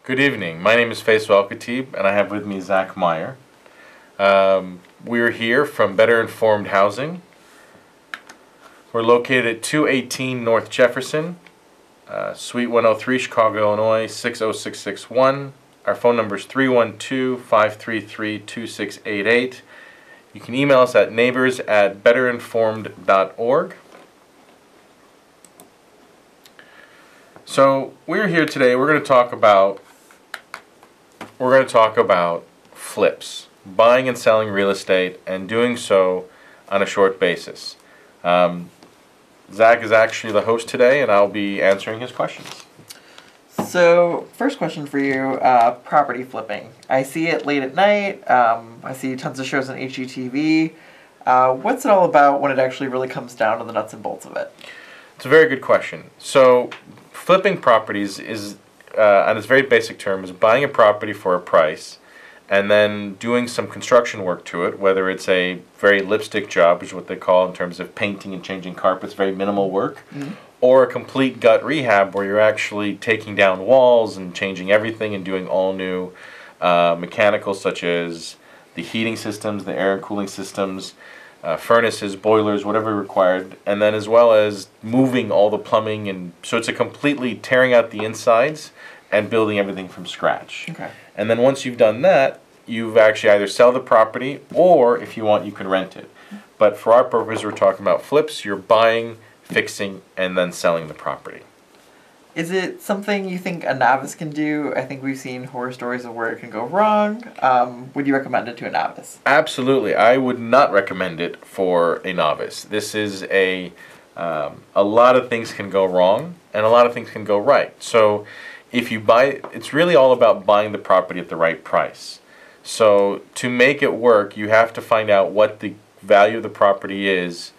Good evening. My name is Faisal Al-Khatib, and I have with me Zach Meyer. We're here from Better Informed Housing. We're located at 218 North Jefferson, Suite 103, Chicago, Illinois, 60661. Our phone number is 312-533-2688. You can email us at neighbors@betterinformed.org. So we're here today. We're going to talk about flips, buying and selling real estate, and doing so on a short basis. Zach is actually the host today, and I'll be answering his questions. So, first question for you, property flipping. I see it late at night. I see tons of shows on HGTV. What's it all about when it actually really comes down to the nuts and bolts of it? It's a very good question. So, flipping properties is, on its very basic term, is buying a property for a price and then doing some construction work to it, whether it's a very lipstick job, which is what they call in terms of painting and changing carpets, very minimal work, or a complete gut rehab where you're actually taking down walls and changing everything and doing all new mechanicals such as the heating systems, the air and cooling systems, furnaces, boilers, whatever required, and then as well as moving all the plumbing, and so it's a completely tearing out the insides and building everything from scratch. Okay. And then once you've done that, you've actually either sell the property or if you want you can rent it. But for our purpose, we're talking about flips. You're buying, fixing, and then selling the property. Is it something you think a novice can do? I think we've seen horror stories of where it can go wrong. Would you recommend it to a novice? Absolutely. I would not recommend it for a novice. This is a lot of things can go wrong and a lot of things can go right. So if you buy, it's really all about buying the property at the right price. So to make it work, you have to find out what the value of the property is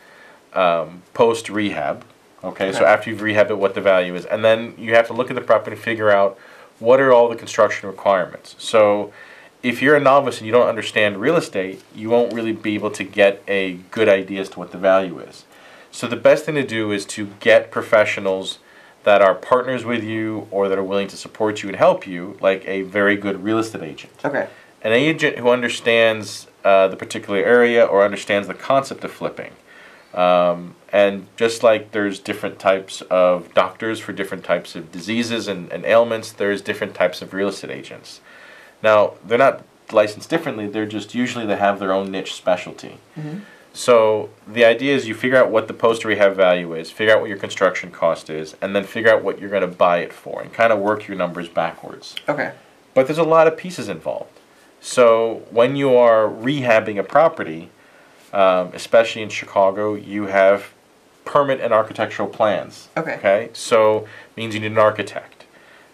post rehab. Okay, so after you've rehabbed it, what the value is. And then you have to look at the property and figure out what are all the construction requirements. So if you're a novice and you don't understand real estate, you won't really be able to get a good idea as to what the value is. So the best thing to do is to get professionals that are partners with you or that are willing to support you and help you, like a very good real estate agent. Okay. An agent who understands the particular area or understands the concept of flipping. And just like there's different types of doctors for different types of diseases and ailments, there's different types of real estate agents. Now, they're not licensed differently, they're just usually they have their own niche specialty. So the idea is you figure out what the post-rehab value is, figure out what your construction cost is, and then figure out what you're going to buy it for, and kind of work your numbers backwards. Okay. But there's a lot of pieces involved. So when you are rehabbing a property, especially in Chicago, you have permit and architectural plans. Okay. So it means you need an architect,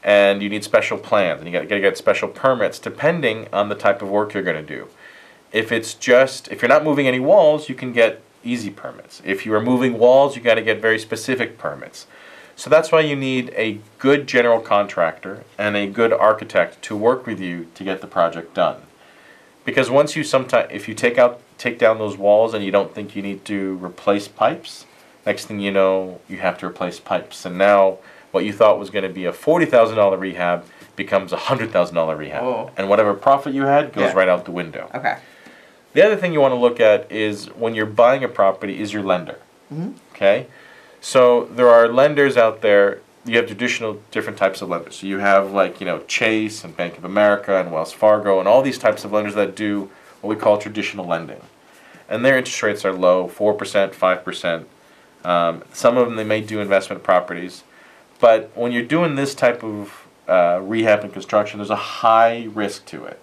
and you need special plans, and you got to get special permits depending on the type of work you're going to do. If you're not moving any walls, you can get easy permits. If you are moving walls, you got to get very specific permits. So that's why you need a good general contractor and a good architect to work with you to get the project done. Because once if you take down those walls and you don't think you need to replace pipes, next thing you know, you have to replace pipes. And now what you thought was going to be a $40,000 rehab becomes a $100,000 rehab. Whoa. And whatever profit you had goes right out the window. Okay. The other thing you want to look at is when you're buying a property is your lender. Okay? So there are lenders out there. You have different types of lenders. So you have Chase and Bank of America and Wells Fargo and all these types of lenders that do what we call traditional lending. And their interest rates are low, 4%, 5%. Some of them, they may do investment properties. But when you're doing this type of rehab and construction, there's a high risk to it.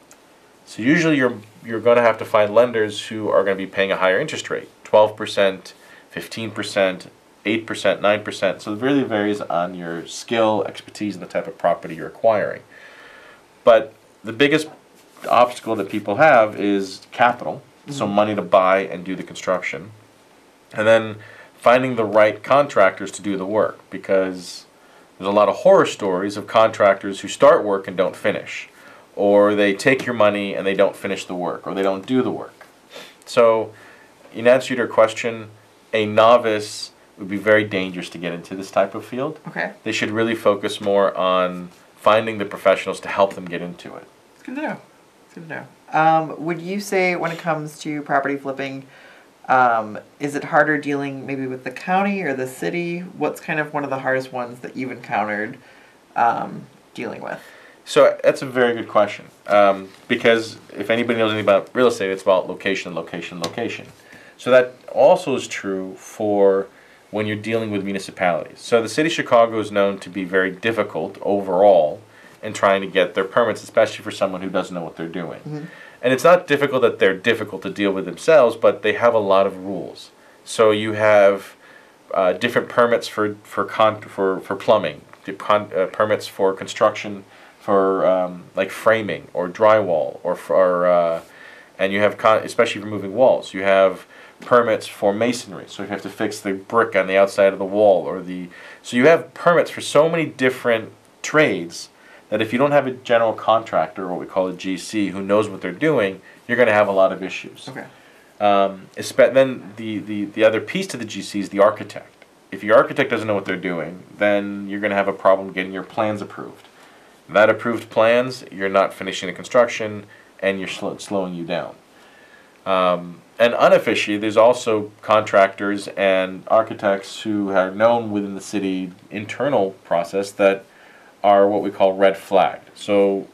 So usually you're going to have to find lenders who are going to be paying a higher interest rate, 12%, 15%, 8%, 9%. So it really varies on your skill, expertise, and the type of property you're acquiring. But the biggest obstacle that people have is capital, so money to buy and do the construction. And then finding the right contractors to do the work, because there's a lot of horror stories of contractors who start work and don't finish. Or they take your money and they don't finish the work, or they don't do the work. So, in answer to your question, a novice would be very dangerous to get into this type of field. Okay. They should really focus more on finding the professionals to help them get into it. It's good to know. It's good to know. Would you say when it comes to property flipping, is it harder dealing maybe with the county or the city? What's kind of one of the hardest ones that you've encountered dealing with? So that's a very good question, because if anybody knows anything about real estate, it's about location, location, location. So that also is true for when you're dealing with municipalities. So the city of Chicago is known to be very difficult overall in trying to get their permits, especially for someone who doesn't know what they're doing. Mm-hmm. And it's not difficult that they're difficult to deal with themselves, but they have a lot of rules. So you have different permits for plumbing, permits for construction, for like framing or drywall, and you have especially for moving walls. You have permits for masonry, so you have to fix the brick on the outside of the wall, so you have permits for so many different trades that if you don't have a general contractor, or what we call a GC, who knows what they're doing, you're going to have a lot of issues. Okay. Then the other piece to the GC is the architect. If your architect doesn't know what they're doing, then you're going to have a problem getting your plans approved. That approved plans, you're not finishing the construction, and you're slowing you down. And unofficially, there's also contractors and architects who are known within the city internal process that are what we call red flagged. So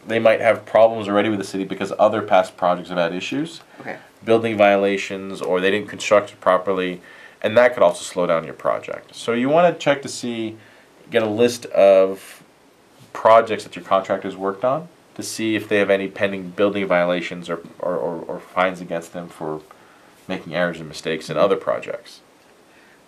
they might have problems already with the city because other past projects have had issues, Okay. building violations, or they didn't construct it properly, and that could also slow down your project. So you want to check to see, get a list of projects that your contractors worked on to see if they have any pending building violations or fines against them for making errors and mistakes in other projects.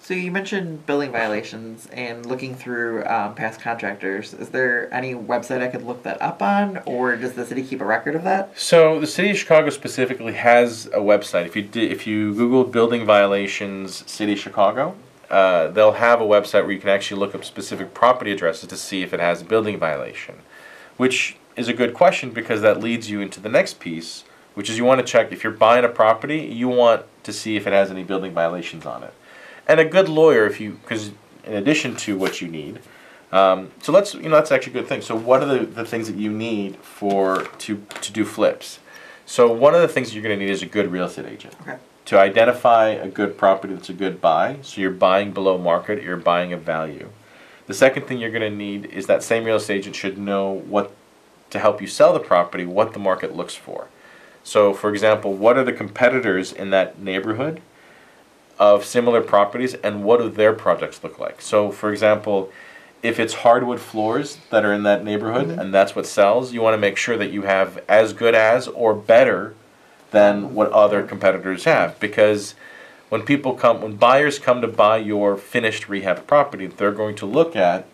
So you mentioned building violations and looking through past contractors. Is there any website I could look that up on, or does the city keep a record of that? So the city of Chicago specifically has a website. If you Google building violations city of Chicago, they'll have a website where you can actually look up specific property addresses to see if it has a building violation, which is a good question because that leads you into the next piece, which is you want to check if you're buying a property, you want to see if it has any building violations on it. And a good lawyer, because in addition to what you need, so that's actually a good thing. So what are the things that you need to do flips? So one of the things you're going to need is a good real estate agent. Okay. To identify a good property that's a good buy, so you're buying below market, you're buying a value. The second thing you're going to need is that same real estate agent should know what to help you sell the property, what the market looks for. So, for example, what are the competitors in that neighborhood of similar properties, and what do their projects look like? So, for example, if it's hardwood floors that are in that neighborhood and that's what sells, you want to make sure that you have as good as or better than what other competitors have, because when buyers come to buy your finished rehab property, they're going to look at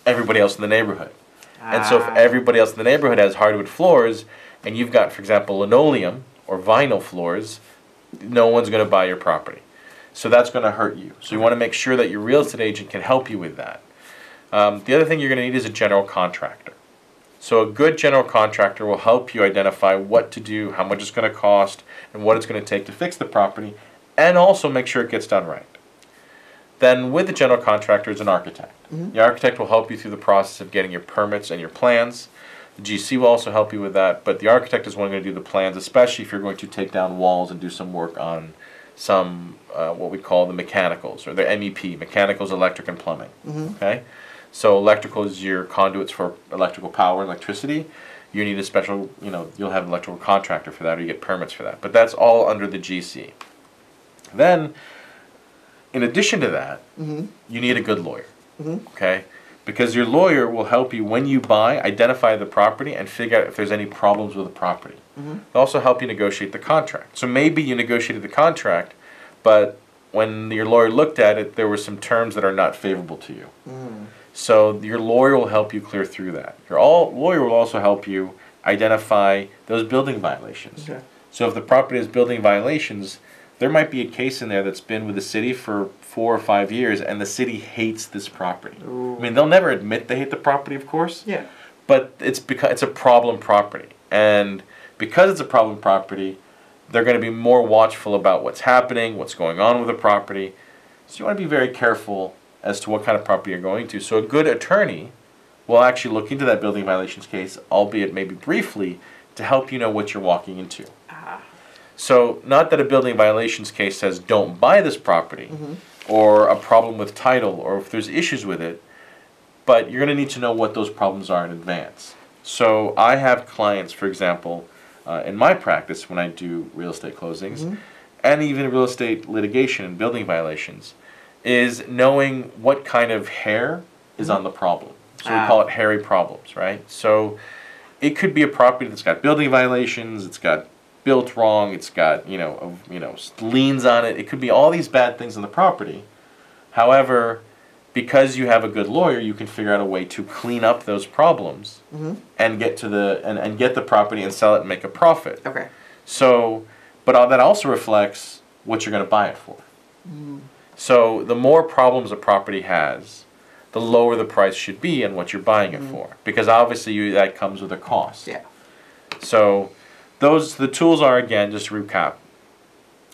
everybody else in the neighborhood. And so if everybody else in the neighborhood has hardwood floors and you've got, for example, linoleum or vinyl floors, no one's going to buy your property. So that's going to hurt you. So you want to make sure that your real estate agent can help you with that. The other thing you're going to need is a general contractor. So a good general contractor will help you identify what to do, how much it's going to cost, and what it's going to take to fix the property, and also make sure it gets done right. Then with the general contractor is an architect. The architect will help you through the process of getting your permits and your plans. The GC will also help you with that, but the architect is one going to do the plans, especially if you're going to take down walls and do some work on some what we call the mechanicals, or the MEP, mechanicals, electric, and plumbing. Okay, so electrical is your conduits for electrical power and electricity. You need a special, you'll have an electrical contractor for that, or you get permits for that. But that's all under the GC. Then, in addition to that, you need a good lawyer. Okay, because your lawyer will help you when you buy, identify the property, and figure out if there's any problems with the property. They'll also help you negotiate the contract. So maybe you negotiated the contract, but when your lawyer looked at it, there were some terms that are not favorable to you. So your lawyer will help you clear through that. Your lawyer will also help you identify those building violations. Okay. So if the property has building violations, there might be a case in there that's been with the city for 4 or 5 years, and the city hates this property. Ooh. I mean, they'll never admit they hate the property, of course. Yeah. But it's because it's a problem property, and because it's a problem property, they're going to be more watchful about what's happening, what's going on with the property. So you want to be very careful as to what kind of property you're going to. So a good attorney will actually look into that building violations case, albeit maybe briefly, to help you know what you're walking into. So, not that a building violations case says don't buy this property, or a problem with title, or if there's issues with it, but you're going to need to know what those problems are in advance. So, I have clients, for example, in my practice when I do real estate closings, and even real estate litigation and building violations, is knowing what kind of hair is on the problem. So we call it hairy problems, right? So it could be a property that's got building violations, it's got built wrong, it's got liens on it. It could be all these bad things on the property. However, because you have a good lawyer, you can figure out a way to clean up those problems and get to and get the property and sell it and make a profit. Okay. So, but that also reflects what you're going to buy it for. So the more problems a property has, the lower the price should be and what you're buying it for, because obviously that comes with a cost. Yeah. So the tools are, again, just to recap,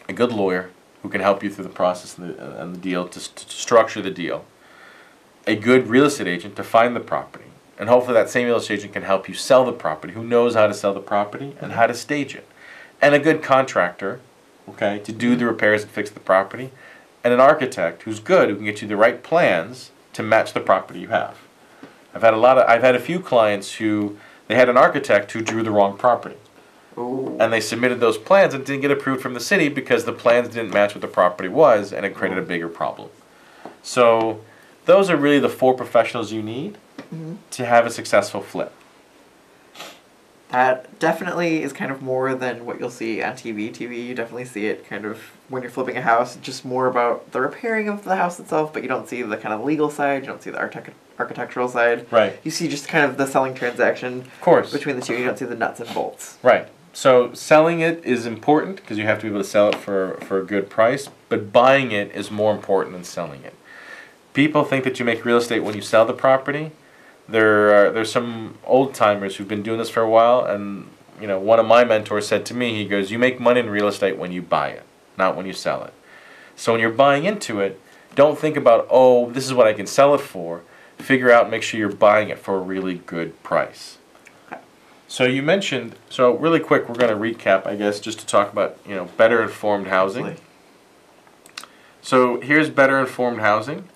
a good lawyer who can help you through the process and the deal to structure the deal, a good real estate agent to find the property, and hopefully that same real estate agent can help you sell the property, who knows how to sell the property and how to stage it, and a good contractor, okay, to do the repairs and fix the property, and an architect who's good, who can get you the right plans to match the property you have. I've had a few clients who they had an architect who drew the wrong property. Ooh. And they submitted those plans and didn't get approved from the city because the plans didn't match what the property was, and it created a bigger problem. So those are really the 4 professionals you need to have a successful flip. That definitely is kind of more than what you'll see on TV. TV, you definitely see it kind of when you're flipping a house, just more about the repairing of the house itself, but you don't see the kind of legal side, you don't see the architectural side. Right. You see just kind of the selling transaction Of course. between the two. You don't see the nuts and bolts. Right. So selling it is important because you have to be able to sell it for a good price, but buying it is more important than selling it. People think that you make real estate when you sell the property. There's some old timers who've been doing this for a while, and one of my mentors said to me, he goes, "You make money in real estate when you buy it, not when you sell it." So when you're buying into it, don't think about, oh, this is what I can sell it for. Figure out and make sure you're buying it for a really good price. So you mentioned, so really quick, we're going to recap, I guess, just to talk about better informed housing. Absolutely. So here's better informed housing.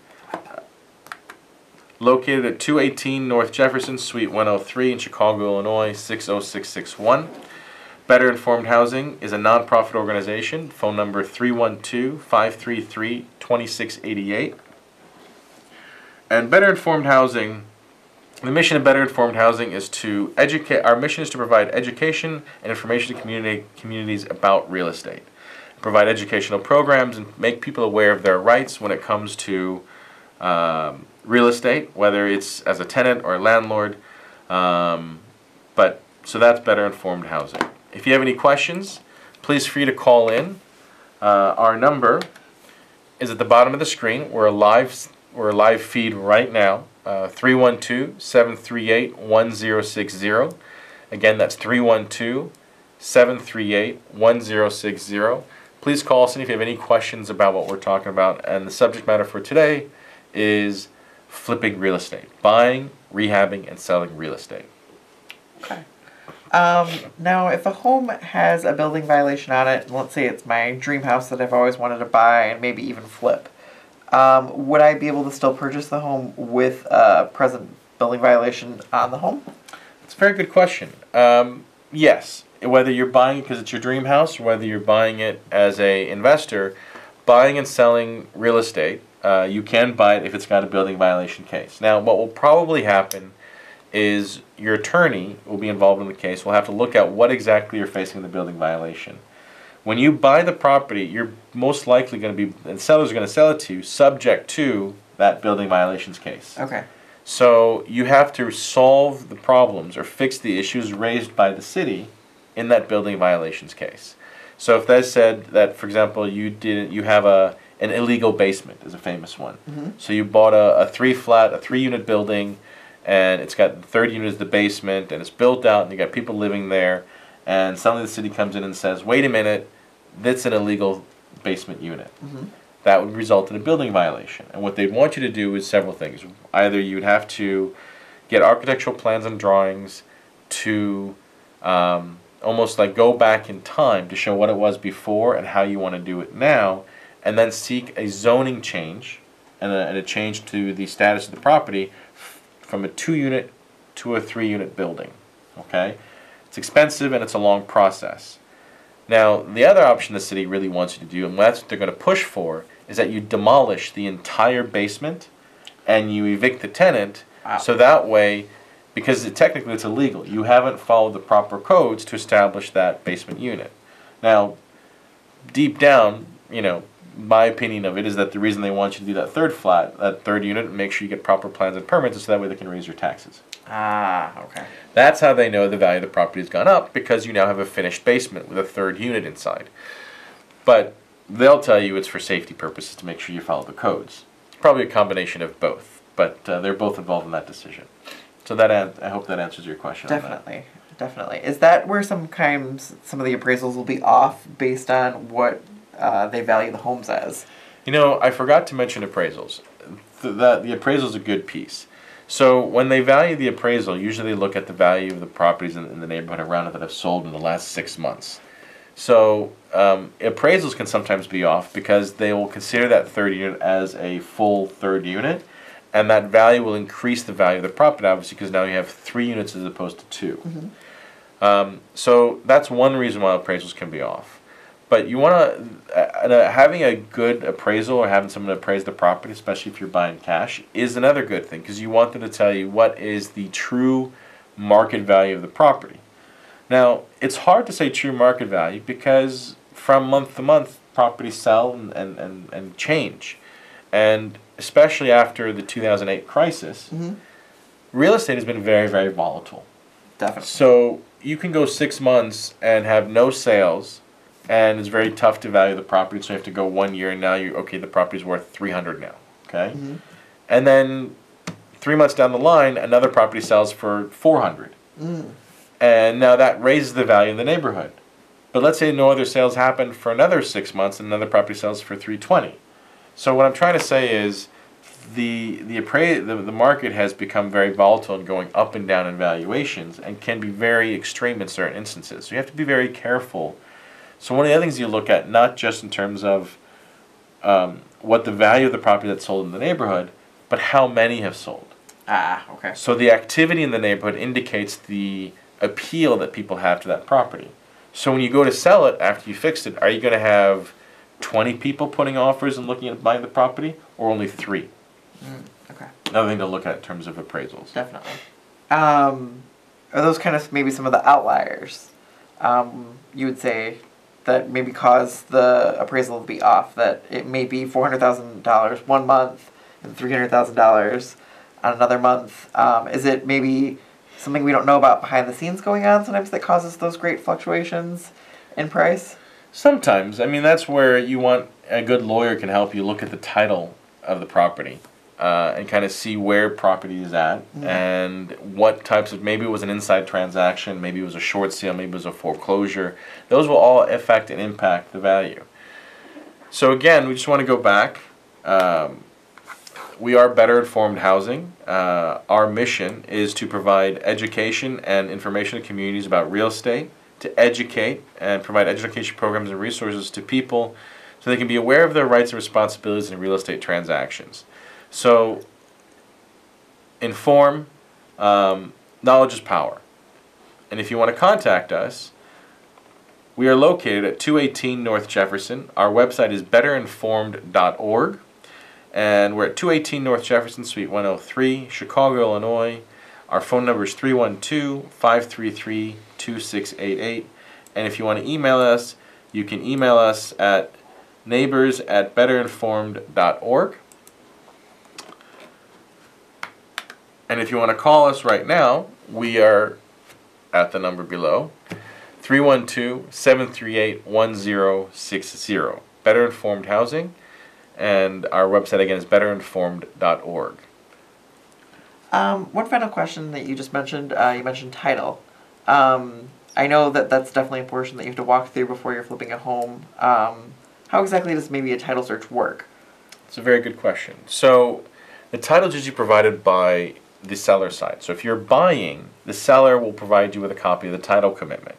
Located at 218 North Jefferson, Suite 103 in Chicago, Illinois, 60661. Better Informed Housing is a nonprofit organization. Phone number 312-533-2688. And Better Informed Housing, the mission of Better Informed Housing is to educate. Our mission is to provide education and information to communities about real estate. Provide educational programs and make people aware of their rights when it comes to real estate, whether it's as a tenant or a landlord. So that's Better Informed Housing. If you have any questions, please free to call in. Our number is at the bottom of the screen. We're a live feed right now. 312-738-1060. Again, that's 312-738-1060. Please call us in if you have any questions about what we're talking about. And the subject matter for today is flipping real estate. Buying, rehabbing, and selling real estate. Okay. Now, if a home has a building violation on it, and let's say it's my dream house that I've always wanted to buy and maybe even flip, would I be able to still purchase the home with a present building violation on the home? It's a very good question. Yes. Whether you're buying it because it's your dream house or whether you're buying it as an investor, buying and selling real estate, you can buy it if it's got a building violation case. Now, what will probably happen is your attorney will be involved in the case. We'll have to look at what exactly you're facing in the building violation. When you buy the property, you're most likely going to be, and sellers are going to sell it to you, subject to that building violations case. Okay. So you have to solve the problems or fix the issues raised by the city in that building violations case. So if they said that, for example, you have an illegal basement is a famous one. Mm-hmm. So you bought a 3-unit building, and it's got the third unit is the basement, and it's built out, and you got people living there, and suddenly the city comes in and says, wait a minute, that's an illegal basement unit. Mm-hmm. That would result in a building violation. And what they'd want you to do is several things. Either you'd have to get architectural plans and drawings to almost like go back in time to show what it was before and how you want to do it now, and then seek a zoning change and a change to the status of the property from a 2-unit to a 3-unit building. Okay? It's expensive and it's a long process. Now, the other option the city really wants you to do, and that's what they're going to push for, is that you demolish the entire basement and you evict the tenant. Wow. So that way, because technically it's illegal, you haven't followed the proper codes to establish that basement unit. Now, deep down, my opinion of it is that the reason they want you to do that third unit, and make sure you get proper plans and permits, is so that way they can raise your taxes. Okay. That's how they know the value of the property has gone up, because you now have a finished basement with a third unit inside. But they'll tell you it's for safety purposes to make sure you follow the codes. It's probably a combination of both, but they're both involved in that decision. So I hope that answers your question. Definitely. Definitely. Is that where sometimes some of the appraisals will be off based on what they value the homes as? I forgot to mention appraisals. The appraisal is a good piece. So when they value the appraisal, usually they look at the value of the properties in the neighborhood around it that have sold in the last 6 months. So appraisals can sometimes be off because they will consider that third unit as a full third unit, and that value will increase the value of the property, obviously, because now you have 3 units as opposed to 2. Mm-hmm. So that's one reason why appraisals can be off. But you want to, having a good appraisal or having someone appraise the property, especially if you're buying cash, is another good thing, because you want them to tell you what is the true market value of the property. Now, it's hard to say true market value because from month to month, properties sell and change. And especially after the 2008 crisis, Mm-hmm. real estate has been very, very volatile. Definitely. So you can go 6 months and have no sales, and it's very tough to value the property, so you have to go 1 year, and now the property's worth $300 now, okay? Mm-hmm. And then 3 months down the line, another property sells for $400. And now that raises the value in the neighborhood. But let's say no other sales happen for another 6 months, and another property sells for $320. So what I'm trying to say is the market has become very volatile and going up and down in valuations, and can be very extreme in certain instances. So you have to be very careful. So one of the other things you look at, not just in terms of what the value of the property that's sold in the neighborhood, but how many have sold. Okay. So the activity in the neighborhood indicates the appeal that people have to that property. So when you go to sell it after you fixed it, are you going to have 20 people putting offers and looking at buying the property, or only 3? Okay. Another thing to look at in terms of appraisals. Definitely. Are those kind of maybe some of the outliers you would say that maybe cause the appraisal to be off? That it may be $400,000 one month and $300,000 on another month. Is it maybe something we don't know about behind the scenes going on sometimes that causes those great fluctuations in price? Sometimes. I mean, that's where you want a good lawyer can help you look at the title of the property and kind of see where property is at and what types of, maybe it was an inside transaction, maybe it was a short sale, maybe it was a foreclosure. Those will all affect and impact the value. So again, we just want to go back. We are Better Informed Housing. Our mission is to provide education and information to communities about real estate, to educate and provide education programs and resources to people so they can be aware of their rights and responsibilities in real estate transactions. So, inform, knowledge is power. And if you want to contact us, we are located at 218 North Jefferson. Our website is betterinformed.org. And we're at 218 North Jefferson, Suite 103, Chicago, Illinois. Our phone number is 312-533-2688. And if you want to email us, you can email us at neighbors@betterinformed.org. And if you want to call us right now, we are at the number below, 312-738-1060. Better Informed Housing. And our website again is betterinformed.org. One final question that you just mentioned. You mentioned title. I know that that's definitely a portion that you have to walk through before you're flipping a home. How exactly does maybe a title search work? It's a very good question. So the title is usually provided by the seller side. So if you're buying, the seller will provide you with a copy of the title commitment,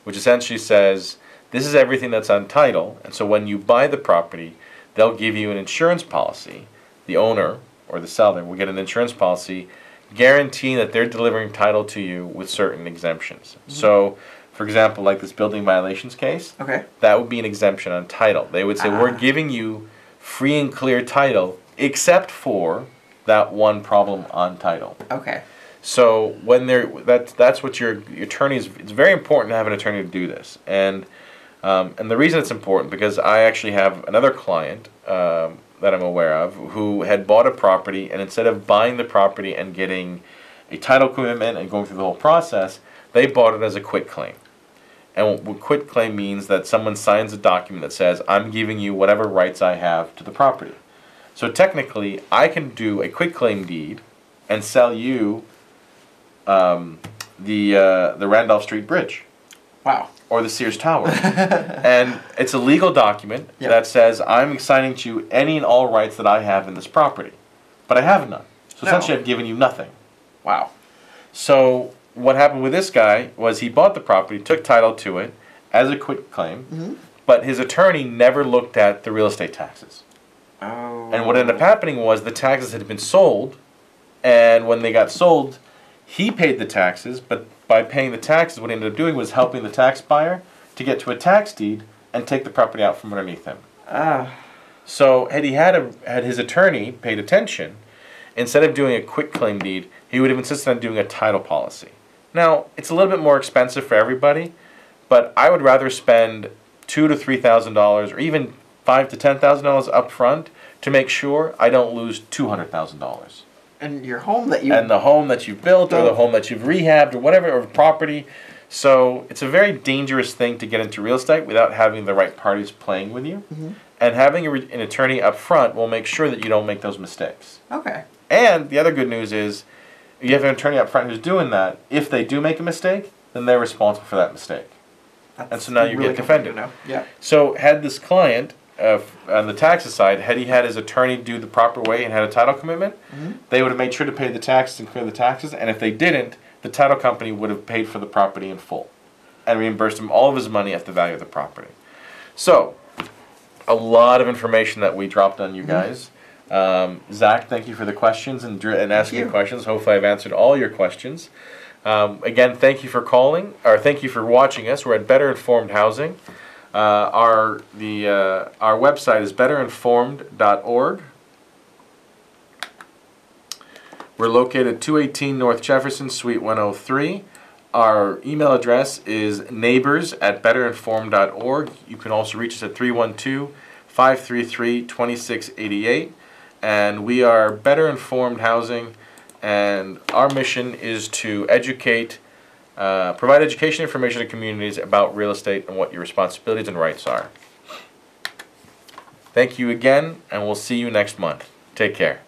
which essentially says this is everything that's on title. And so when you buy the property, they'll give you an insurance policy. The owner or the seller will get an insurance policy guaranteeing that they're delivering title to you with certain exemptions. So, for example, like this building violations case, Okay. that would be an exemption on title. They would say, we're giving you free and clear title except for that one problem on title. Okay. So when that's what your attorney is. It's very important to have an attorney to do this, and the reason it's important because I actually have another client that I'm aware of who had bought a property, and instead of buying the property and getting a title commitment and going through the whole process, they bought it as a quit claim. And what quit claim means that someone signs a document that says, I'm giving you whatever rights I have to the property. So technically, I can do a quit claim deed and sell you the Randolph Street Bridge. Wow. Or the Sears Tower. And it's a legal document that says, I'm assigning to you any and all rights that I have in this property. But I have none. So essentially, I've given you nothing. Wow. So what happened with this guy was he bought the property, took title to it as a quit claim, but his attorney never looked at the real estate taxes. Oh. And what ended up happening was the taxes had been sold, and when they got sold, he paid the taxes, but by paying the taxes, what he ended up doing was helping the tax buyer to get to a tax deed and take the property out from underneath him. So had he had his attorney paid attention, instead of doing a quit claim deed, he would have insisted on doing a title policy. Now, it's a little bit more expensive for everybody, but I would rather spend $2,000 to $3,000 or even $5,000 to $10,000 up front to make sure I don't lose $200,000. And your home that you... And the home that you've built or the home that you've rehabbed or whatever, or property. So it's a very dangerous thing to get into real estate without having the right parties playing with you. And having an attorney up front will make sure that you don't make those mistakes. Okay. And the other good news is, you have an attorney up front who's doing that. If they do make a mistake, then they're responsible for that mistake. And so now you get defended. Yeah. So had this client, on the taxes side, had he had his attorney do the proper way and had a title commitment, they would have made sure to pay the taxes and clear the taxes. And if they didn't, the title company would have paid for the property in full and reimbursed him all of his money at the value of the property. So, a lot of information that we dropped on you guys. Zach, thank you for the questions and asking questions. Hopefully I've answered all your questions. Again, thank you for calling, or thank you for watching us. We're at Better Informed Housing. Our website is betterinformed.org. We're located at 218 North Jefferson, Suite 103. Our email address is neighbors@betterinformed.org. You can also reach us at 312-533-2688. And we are Better Informed Housing, and our mission is to educate, provide education information to communities about real estate and what your responsibilities and rights are. Thank you again, and we'll see you next month. Take care.